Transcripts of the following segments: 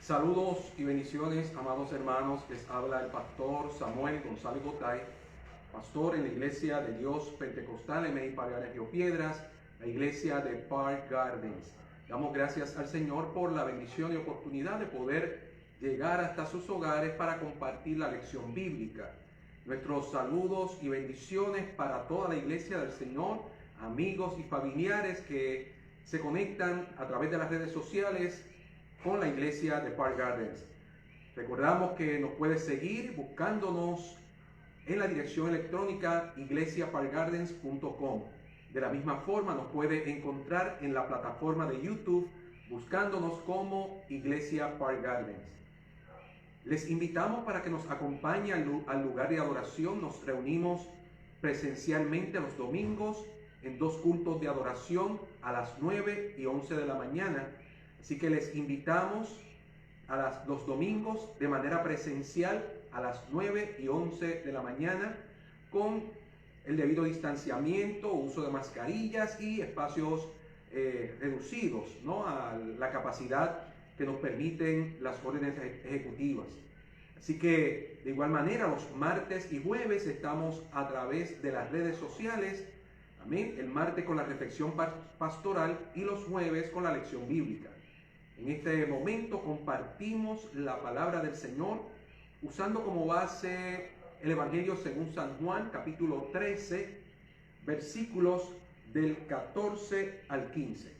Saludos y bendiciones, amados hermanos. Les habla el pastor Samuel González Gotay, pastor en la Iglesia de Dios Pentecostal en Mediparianes Río Piedras, la iglesia de Park Gardens. Damos gracias al Señor por la bendición y oportunidad de poder llegar hasta sus hogares para compartir la lección bíblica. Nuestros saludos y bendiciones para toda la iglesia del Señor, amigos y familiares que se conectan a través de las redes sociales con la iglesia de Park Gardens. Recordamos que nos puede seguir buscándonos en la dirección electrónica iglesiaparkgardens.com. De la misma forma nos puede encontrar en la plataforma de YouTube buscándonos como Iglesia Park Gardens. Les invitamos para que nos acompañe al lugar de adoración. Nos reunimos presencialmente los domingos en 2 cultos de adoración a las 9 y 11 de la mañana. Así que les invitamos los domingos de manera presencial a las 9 y 11 de la mañana con el debido distanciamiento, uso de mascarillas y espacios reducidos, ¿no?, a la capacidad que nos permiten las órdenes ejecutivas. Así que de igual manera los martes y jueves estamos a través de las redes sociales. Amén. El martes con la reflexión pastoral y los jueves con la lección bíblica. En este momento compartimos la palabra del Señor usando como base el Evangelio según San Juan, capítulo 13, versículos del 14 al 15.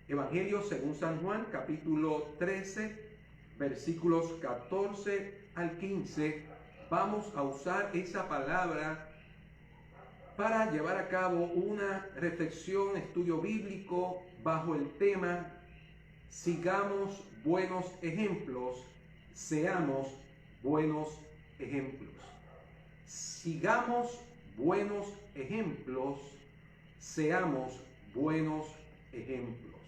Evangelio según San Juan, capítulo 13, versículos 14 al 15. Vamos a usar esa palabra para llevar a cabo una reflexión, estudio bíblico bajo el tema: sigamos buenos ejemplos, seamos buenos ejemplos. Sigamos buenos ejemplos, seamos buenos ejemplos.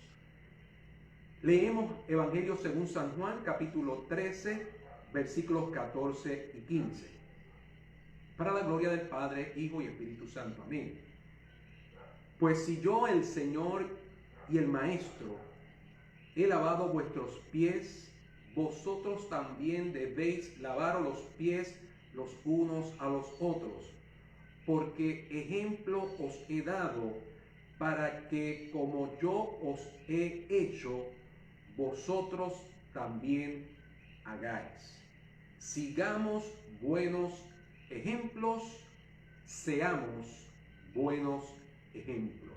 Leemos Evangelio según San Juan, capítulo 13, versículos 14 y 15. Para la gloria del Padre, Hijo y Espíritu Santo. Amén. Pues si yo, el Señor y el Maestro, he lavado vuestros pies, vosotros también debéis lavaros los pies los unos a los otros, porque ejemplo os he dado para que como yo os he hecho, vosotros también hagáis. Sigamos buenos ejemplos, seamos buenos ejemplos.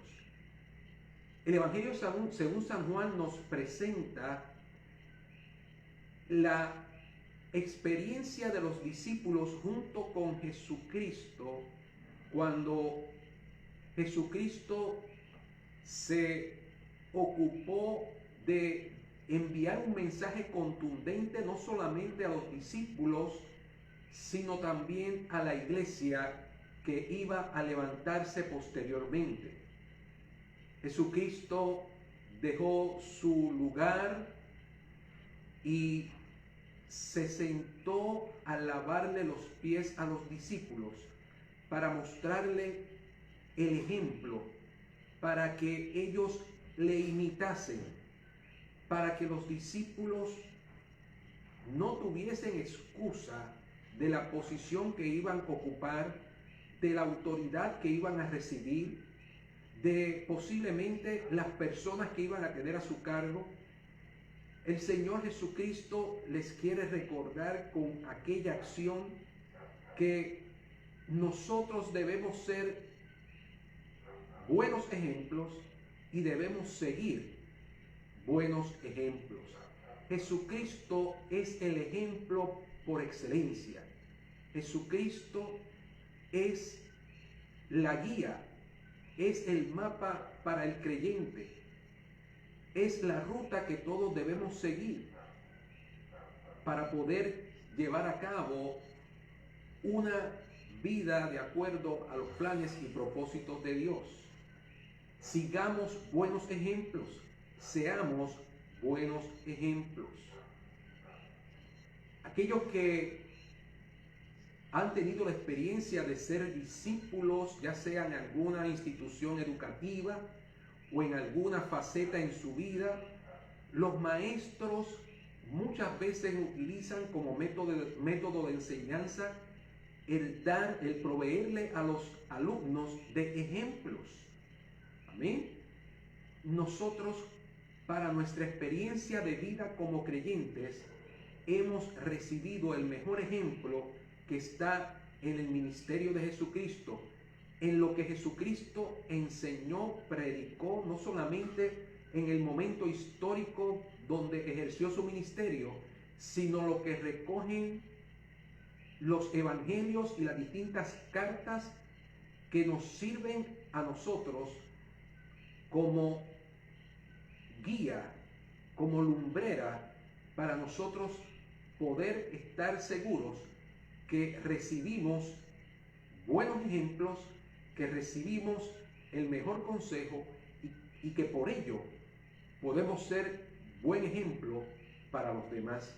El Evangelio según San Juan nos presenta la experiencia de los discípulos junto con Jesucristo cuando Jesucristo se ocupó de enviar un mensaje contundente no solamente a los discípulos, sino también a la iglesia que iba a levantarse posteriormente. Jesucristo dejó su lugar y se sentó a lavarle los pies a los discípulos para mostrarle el ejemplo, para que ellos le imitasen, para que los discípulos no tuviesen excusa de la posición que iban a ocupar, de la autoridad que iban a recibir, de posiblemente las personas que iban a tener a su cargo. El Señor Jesucristo les quiere recordar con aquella acción que nosotros debemos ser buenos ejemplos y debemos seguir buenos ejemplos. Jesucristo es el ejemplo por excelencia. Jesucristo es la guía, es el mapa para el creyente. Es la ruta que todos debemos seguir para poder llevar a cabo una vida de acuerdo a los planes y propósitos de Dios. Sigamos buenos ejemplos, seamos buenos ejemplos. Aquellos que han tenido la experiencia de ser discípulos, ya sea en alguna institución educativa o en alguna faceta en su vida, los maestros muchas veces utilizan como método de enseñanza el proveerle a los alumnos de ejemplos. Amén. Nosotros, para nuestra experiencia de vida como creyentes, hemos recibido el mejor ejemplo que está en el ministerio de Jesucristo, en lo que Jesucristo enseñó, predicó, no solamente en el momento histórico donde ejerció su ministerio, sino lo que recogen los evangelios y las distintas cartas que nos sirven a nosotros como guía, como lumbrera, para nosotros poder estar seguros que recibimos buenos ejemplos, que recibimos el mejor consejo y que por ello podemos ser buen ejemplo para los demás.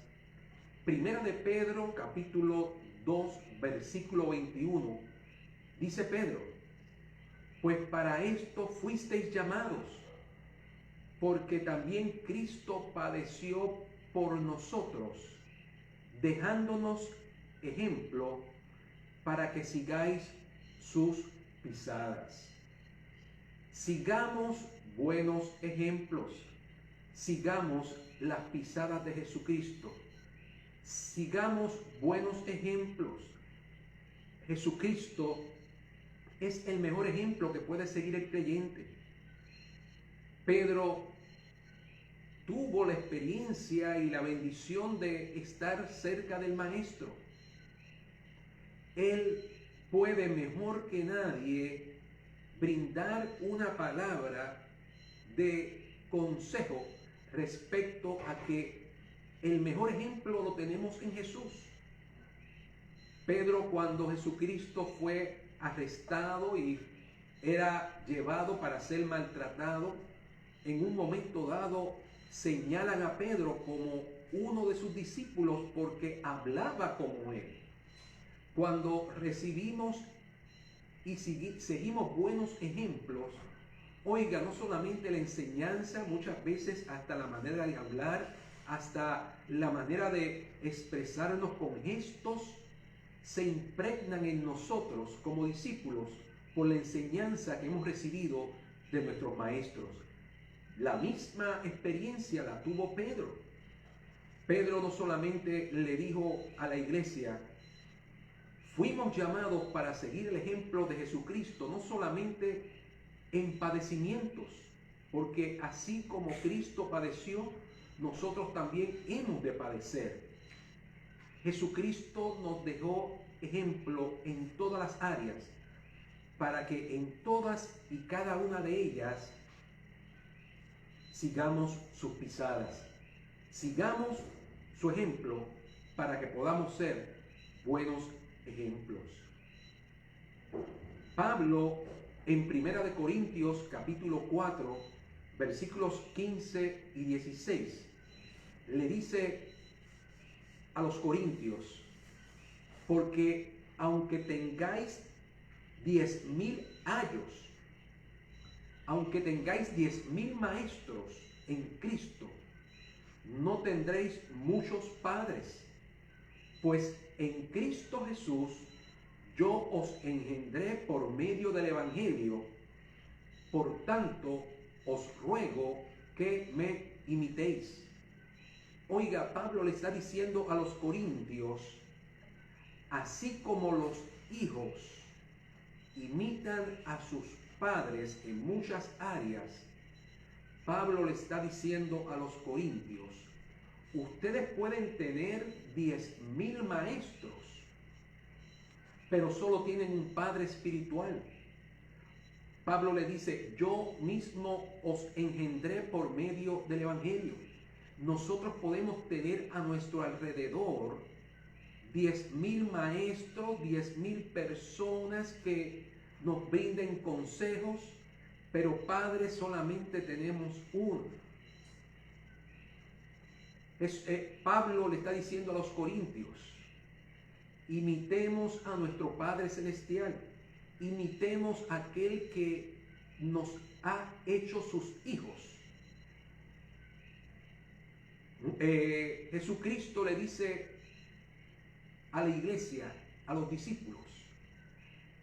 Primera de Pedro, capítulo 2, versículo 21, dice Pedro: pues para esto fuisteis llamados, porque también Cristo padeció por nosotros, dejándonos ejemplo para que sigáis sus pisadas. Sigamos buenos ejemplos, sigamos las pisadas de Jesucristo, sigamos buenos ejemplos. Jesucristo es el mejor ejemplo que puede seguir el creyente. Pedro tuvo la experiencia y la bendición de estar cerca del Maestro. Él puede mejor que nadie brindar una palabra de consejo respecto a que el mejor ejemplo lo tenemos en Jesús. Pedro, cuando Jesucristo fue arrestado y era llevado para ser maltratado, en un momento dado señalan a Pedro como uno de sus discípulos porque hablaba como él. Cuando recibimos y seguimos buenos ejemplos, oiga, no solamente la enseñanza, muchas veces hasta la manera de hablar, hasta la manera de expresarnos con gestos, se impregnan en nosotros como discípulos por la enseñanza que hemos recibido de nuestros maestros. La misma experiencia la tuvo Pedro. Pedro no solamente le dijo a la iglesia: fuimos llamados para seguir el ejemplo de Jesucristo, no solamente en padecimientos, porque así como Cristo padeció, nosotros también hemos de padecer. Jesucristo nos dejó ejemplo en todas las áreas, para que en todas y cada una de ellas sigamos sus pisadas, sigamos su ejemplo, para que podamos ser buenos ejemplos. Pablo, en 1 Corintios capítulo 4, versículos 15 y 16, le dice a los corintios: porque aunque tengáis 10,000 ayos, aunque tengáis 10,000 maestros en Cristo, no tendréis muchos padres, pues en Cristo Jesús yo os engendré por medio del Evangelio. Por tanto, os ruego que me imitéis. Oiga, Pablo le está diciendo a los corintios: así como los hijos imitan a sus padres en muchas áreas, Pablo le está diciendo a los corintios: ustedes pueden tener 10,000 maestros, pero solo tienen un padre espiritual. Pablo le dice: yo mismo os engendré por medio del Evangelio. Nosotros podemos tener a nuestro alrededor 10,000 maestros, 10,000 personas que nos brinden consejos, pero padre solamente tenemos uno. Pablo le está diciendo a los corintios: imitemos a nuestro Padre Celestial, imitemos a aquel que nos ha hecho sus hijos. Jesucristo le dice a la iglesia, a los discípulos: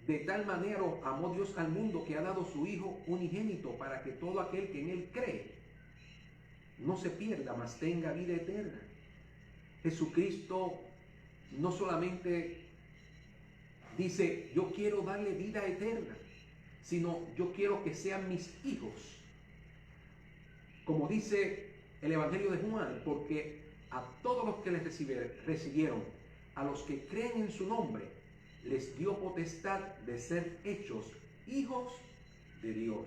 de tal manera amó Dios al mundo que ha dado su Hijo unigénito, para que todo aquel que en Él cree no se pierda, mas tenga vida eterna. Jesucristo no solamente dice: yo quiero darle vida eterna, sino yo quiero que sean mis hijos. Como dice el Evangelio de Juan, porque a todos los que les recibieron, a los que creen en su nombre, les dio potestad de ser hechos hijos de Dios.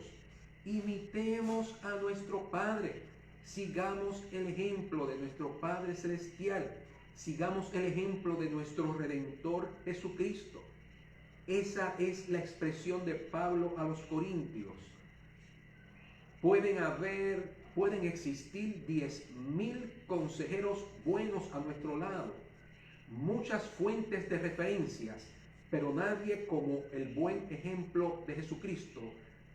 Imitemos a nuestro Padre, sigamos el ejemplo de nuestro Padre Celestial, sigamos el ejemplo de nuestro Redentor Jesucristo. Esa es la expresión de Pablo a los Corintios. Pueden existir 10,000 consejeros buenos a nuestro lado, muchas fuentes de referencias, pero nadie como el buen ejemplo de Jesucristo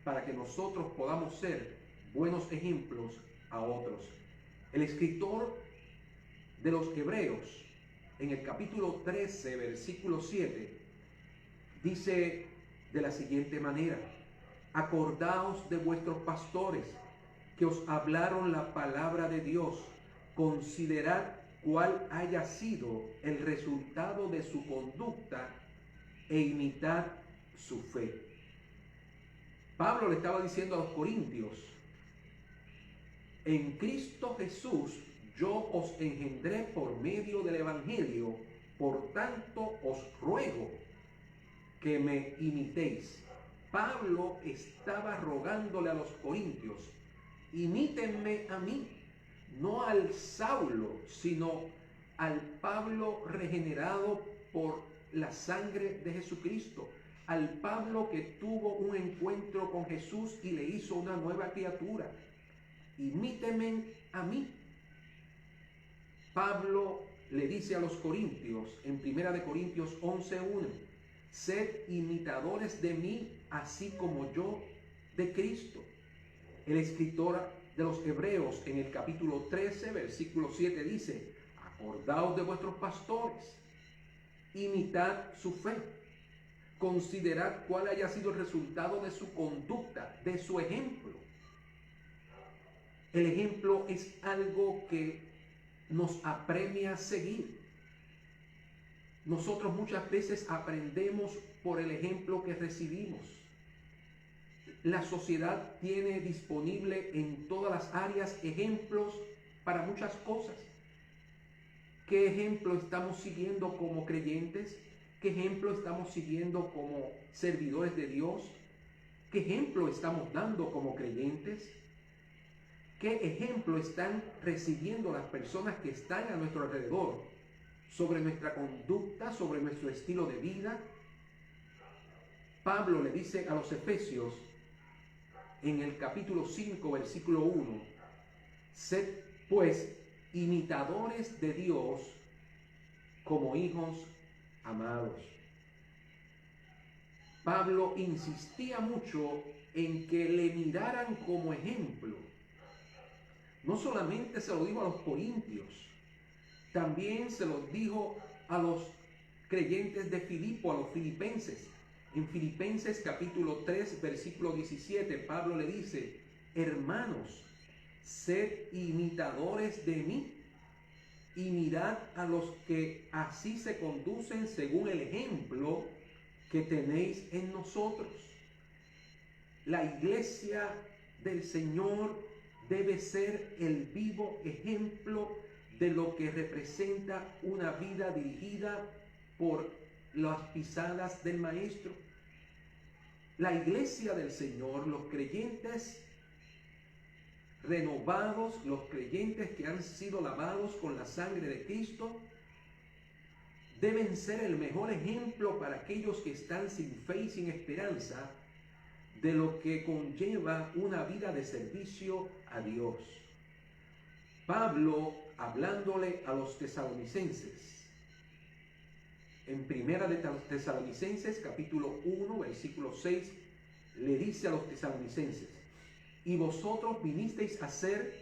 para que nosotros podamos ser buenos ejemplos a otros. El escritor de los Hebreos, en el capítulo 13, versículo 7, dice de la siguiente manera: acordaos de vuestros pastores que os hablaron la palabra de Dios, considerad cuál haya sido el resultado de su conducta e imitad su fe. Pablo le estaba diciendo a los corintios: en Cristo Jesús yo os engendré por medio del Evangelio, por tanto os ruego que me imitéis. Pablo estaba rogándole a los corintios: imítenme a mí, no al Saulo, sino al Pablo regenerado por la sangre de Jesucristo, al Pablo que tuvo un encuentro con Jesús y le hizo una nueva criatura. Imítenme a mí. Pablo le dice a los corintios en 1 Corintios 11:1: sed imitadores de mí, así como yo de Cristo. El escritor de los Hebreos en el capítulo 13, versículo 7 dice: acordaos de vuestros pastores, imitad su fe, considerad cuál haya sido el resultado de su conducta, de su ejemplo. El ejemplo es algo que nos apremia a seguir. Nosotros muchas veces aprendemos por el ejemplo que recibimos. La sociedad tiene disponible en todas las áreas ejemplos para muchas cosas. ¿Qué ejemplo estamos siguiendo como creyentes? ¿Qué ejemplo estamos siguiendo como servidores de Dios? ¿Qué ejemplo estamos dando como creyentes? ¿Qué ejemplo están recibiendo las personas que están a nuestro alrededor sobre nuestra conducta, sobre nuestro estilo de vida? Pablo le dice a los Efesios en el capítulo 5, versículo 1: sed pues imitadores de Dios como hijos amados. Pablo insistía mucho en que le miraran como ejemplo. No solamente se lo dijo a los corintios, también se lo dijo a los creyentes de Filipo, a los filipenses. En Filipenses capítulo 3, versículo 17, Pablo le dice: hermanos, sed imitadores de mí y mirad a los que así se conducen según el ejemplo que tenéis en nosotros. La iglesia del Señor debe ser el vivo ejemplo de lo que representa una vida dirigida por las pisadas del Maestro. La iglesia del Señor, los creyentes renovados, los creyentes que han sido lavados con la sangre de Cristo, deben ser el mejor ejemplo para aquellos que están sin fe y sin esperanza de lo que conlleva una vida de servicio a Dios. Pablo, hablándole a los tesalonicenses, en Primera de Tesalonicenses, capítulo 1, versículo 6, le dice a los tesalonicenses: y vosotros vinisteis a ser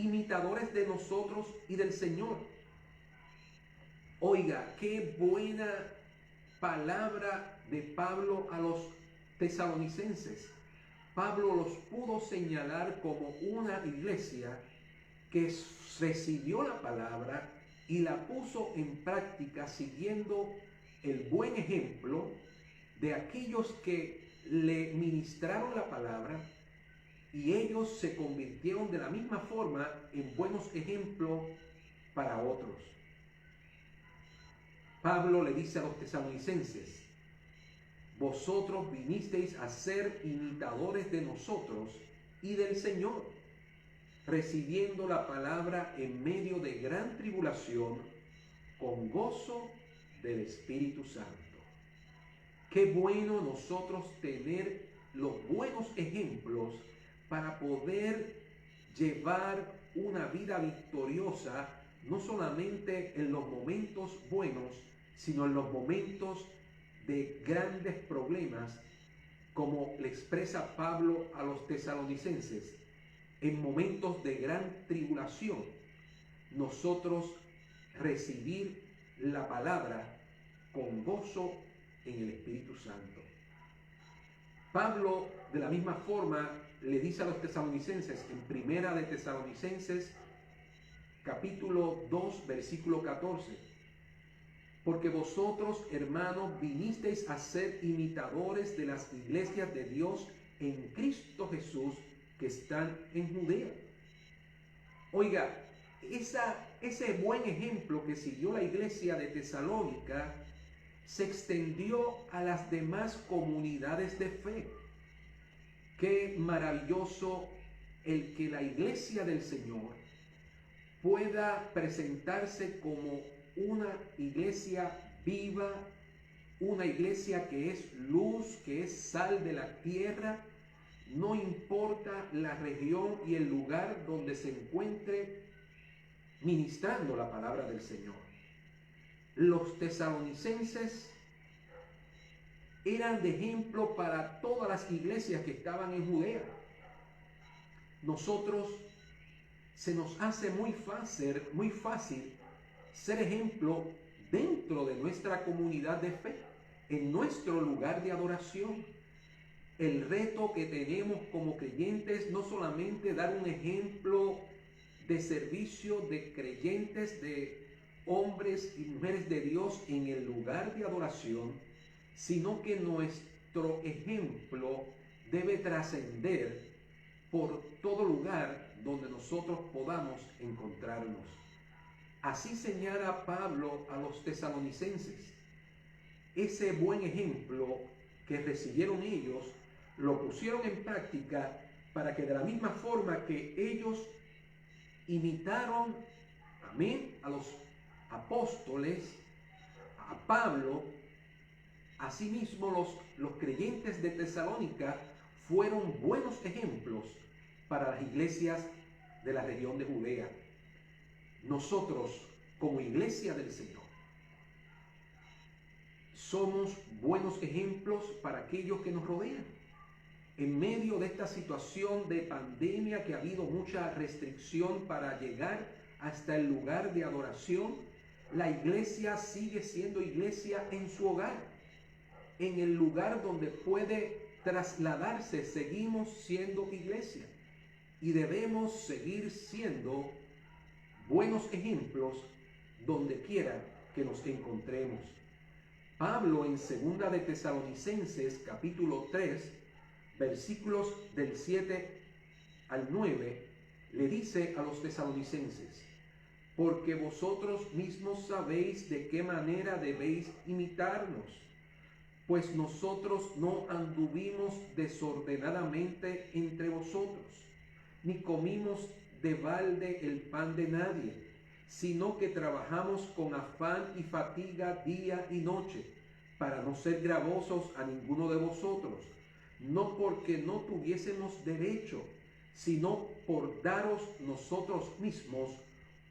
imitadores de nosotros y del Señor. Oiga, qué buena palabra de Pablo a los tesalonicenses. Pablo los pudo señalar como una iglesia que recibió la palabra y la puso en práctica siguiendo el buen ejemplo de aquellos que le ministraron la palabra, y ellos se convirtieron de la misma forma en buenos ejemplos para otros. Pablo le dice a los tesalonicenses: vosotros vinisteis a ser imitadores de nosotros y del Señor, recibiendo la palabra en medio de gran tribulación, con gozo del Espíritu Santo. Qué bueno nosotros tener los buenos ejemplos para poder llevar una vida victoriosa, no solamente en los momentos buenos, sino en los momentos de grandes problemas, como le expresa Pablo a los tesalonicenses. En momentos de gran tribulación, nosotros recibir la palabra con gozo en el Espíritu Santo. Pablo, de la misma forma, le dice a los tesalonicenses en Primera de Tesalonicenses, capítulo 2, versículo 14: porque vosotros, hermanos, vinisteis a ser imitadores de las iglesias de Dios en Cristo Jesús que están en Judea. Oiga, ese buen ejemplo que siguió la iglesia de Tesalónica se extendió a las demás comunidades de fe. Qué maravilloso el que la iglesia del Señor pueda presentarse como una iglesia viva, una iglesia que es luz, que es sal de la tierra. No importa la región y el lugar donde se encuentre ministrando la palabra del Señor. Los tesalonicenses eran de ejemplo para todas las iglesias que estaban en Judea. Nosotros se nos hace muy fácil ser ejemplo dentro de nuestra comunidad de fe, en nuestro lugar de adoración. El reto que tenemos como creyentes no solamente dar un ejemplo de servicio de creyentes, de hombres y mujeres de Dios en el lugar de adoración, sino que nuestro ejemplo debe trascender por todo lugar donde nosotros podamos encontrarnos. Así señala Pablo a los tesalonicenses. Ese buen ejemplo que recibieron ellos, lo pusieron en práctica para que de la misma forma que ellos imitaron, amén, a los apóstoles, a Pablo, asimismo los creyentes de Tesalónica fueron buenos ejemplos para las iglesias de la región de Judea. Nosotros, como iglesia del Señor, somos buenos ejemplos para aquellos que nos rodean. En medio de esta situación de pandemia, que ha habido mucha restricción para llegar hasta el lugar de adoración, la iglesia sigue siendo iglesia en su hogar. En el lugar donde puede trasladarse, seguimos siendo iglesia. Y debemos seguir siendo buenos ejemplos donde quiera que nos encontremos. Pablo en 2 de Tesalonicenses capítulo 3, versículos del 7 al 9, le dice a los tesalonicenses: porque vosotros mismos sabéis de qué manera debéis imitarnos, pues nosotros no anduvimos desordenadamente entre vosotros, ni comimos de balde el pan de nadie, sino que trabajamos con afán y fatiga día y noche, para no ser gravosos a ninguno de vosotros, no porque no tuviésemos derecho, sino por daros nosotros mismos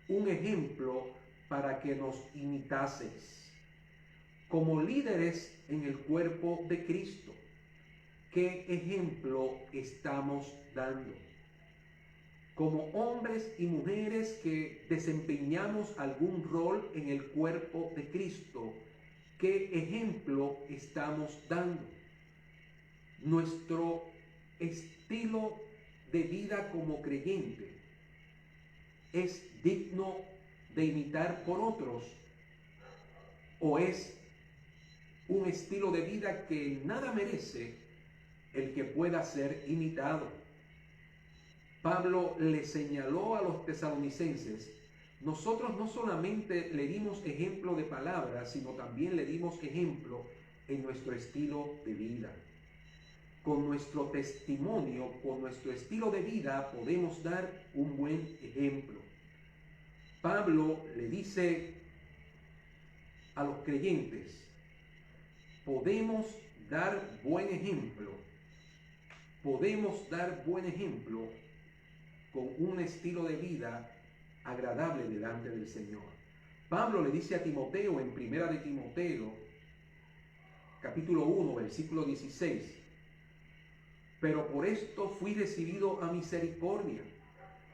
un ejemplo para que nos imitaseis. Como líderes en el cuerpo de Cristo, ¿qué ejemplo estamos dando? como hombres y mujeres que desempeñamos algún rol en el cuerpo de Cristo, ¿qué ejemplo estamos dando? Nuestro estilo de vida como creyente es digno de imitar por otros, o es un estilo de vida que nada merece el que pueda ser imitado. Pablo le señaló a los tesalonicenses: nosotros no solamente le dimos ejemplo de palabras, sino también le dimos ejemplo en nuestro estilo de vida. Con nuestro testimonio, con nuestro estilo de vida, podemos dar un buen ejemplo. Pablo le dice a los creyentes: podemos dar buen ejemplo, podemos dar buen ejemplo con un estilo de vida agradable delante del Señor. Pablo le dice a Timoteo en Primera de Timoteo, capítulo 1, versículo 16: pero por esto fui recibido a misericordia,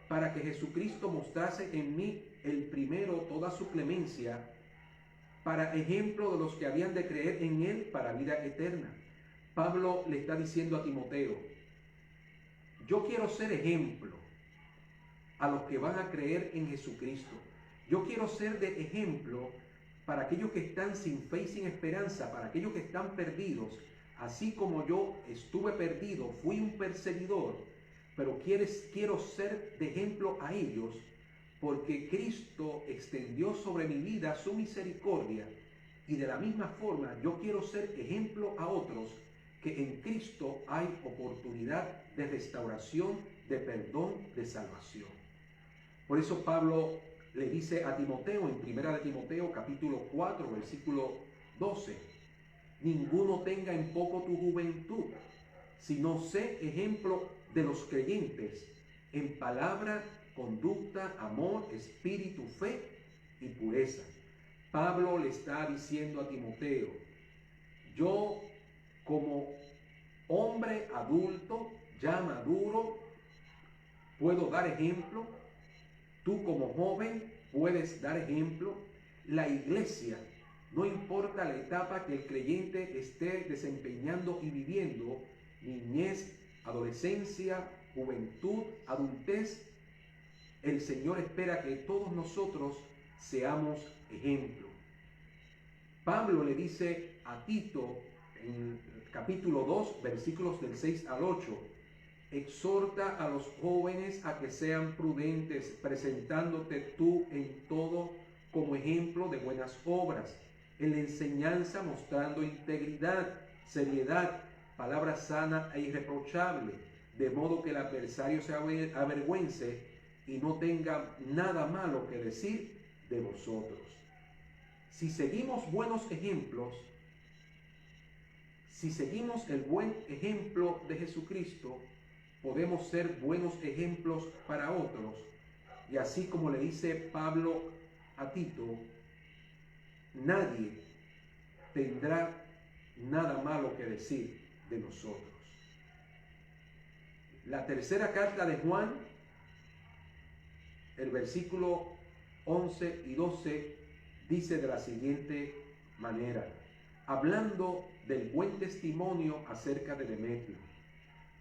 para que Jesucristo mostrase en mí el primero toda su clemencia, para ejemplo de los que habían de creer en él para vida eterna. Pablo le está diciendo a Timoteo: yo quiero ser ejemplo a los que van a creer en Jesucristo. Yo quiero ser de ejemplo para aquellos que están sin fe y sin esperanza, para aquellos que están perdidos. Así como yo estuve perdido, fui un perseguidor, pero quiero ser de ejemplo a ellos, porque Cristo extendió sobre mi vida su misericordia, y de la misma forma yo quiero ser ejemplo a otros, que en Cristo hay oportunidad de restauración, de perdón, de salvación. Por eso Pablo le dice a Timoteo en Primera de Timoteo capítulo 4 versículo 12: ninguno tenga en poco tu juventud, sino sé ejemplo de los creyentes en palabra, conducta, amor, espíritu, fe y pureza. Pablo le está diciendo a Timoteo: yo como hombre adulto, ya maduro, puedo dar ejemplo. Tú como joven puedes dar ejemplo. La iglesia, no importa la etapa que el creyente esté desempeñando y viviendo, niñez, adolescencia, juventud, adultez, el Señor espera que todos nosotros seamos ejemplo. Pablo le dice a Tito en capítulo 2, versículos del 6 al 8: exhorta a los jóvenes a que sean prudentes, presentándote tú en todo como ejemplo de buenas obras, en la enseñanza mostrando integridad, seriedad, palabra sana e irreprochable, de modo que el adversario se avergüence y no tenga nada malo que decir de vosotros. Si seguimos buenos ejemplos, si seguimos el buen ejemplo de Jesucristo, podemos ser buenos ejemplos para otros. Y así como le dice Pablo a Tito, nadie tendrá nada malo que decir de nosotros. La tercera carta de Juan, el versículo 11 y 12, dice de la siguiente manera, hablando del buen testimonio acerca de Demetrio: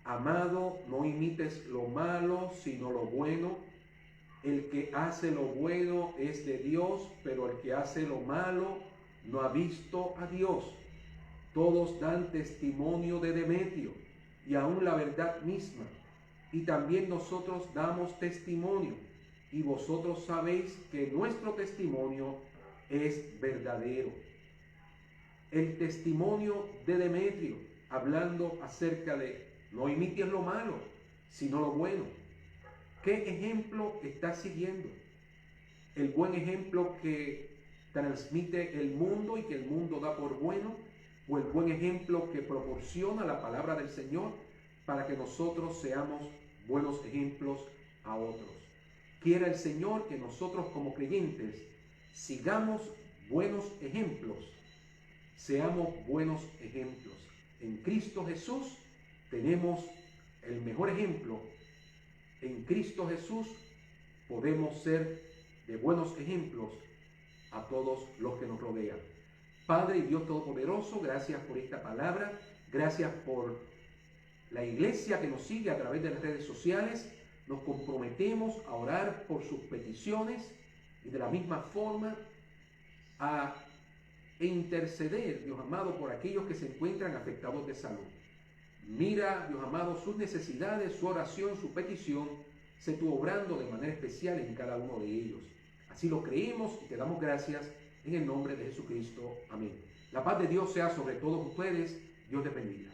amado, no imites lo malo, sino lo bueno. El que hace lo bueno es de Dios, pero el que hace lo malo no ha visto a Dios. Todos dan testimonio de Demetrio, y aún la verdad misma. Y también nosotros damos testimonio, y vosotros sabéis que nuestro testimonio es verdadero. El testimonio de Demetrio, hablando acerca de no imites lo malo, sino lo bueno. ¿Qué ejemplo estás siguiendo? ¿El buen ejemplo que transmite el mundo y que el mundo da por bueno? ¿O el buen ejemplo que proporciona la palabra del Señor para que nosotros seamos buenos ejemplos a otros? Quiera el Señor que nosotros como creyentes sigamos buenos ejemplos, seamos buenos ejemplos. En Cristo Jesús tenemos el mejor ejemplo en Cristo Jesús podemos ser de buenos ejemplos a todos los que nos rodean. Padre y Dios Todopoderoso, gracias por esta palabra, gracias por la iglesia que nos sigue a través de las redes sociales. Nos comprometemos a orar por sus peticiones y de la misma forma a interceder, Dios amado, por aquellos que se encuentran afectados de salud. Mira, Dios amado, sus necesidades, su oración, su petición, sé tú obrando de manera especial en cada uno de ellos. Así lo creemos y te damos gracias en el nombre de Jesucristo. Amén. La paz de Dios sea sobre todos ustedes. Dios les bendiga.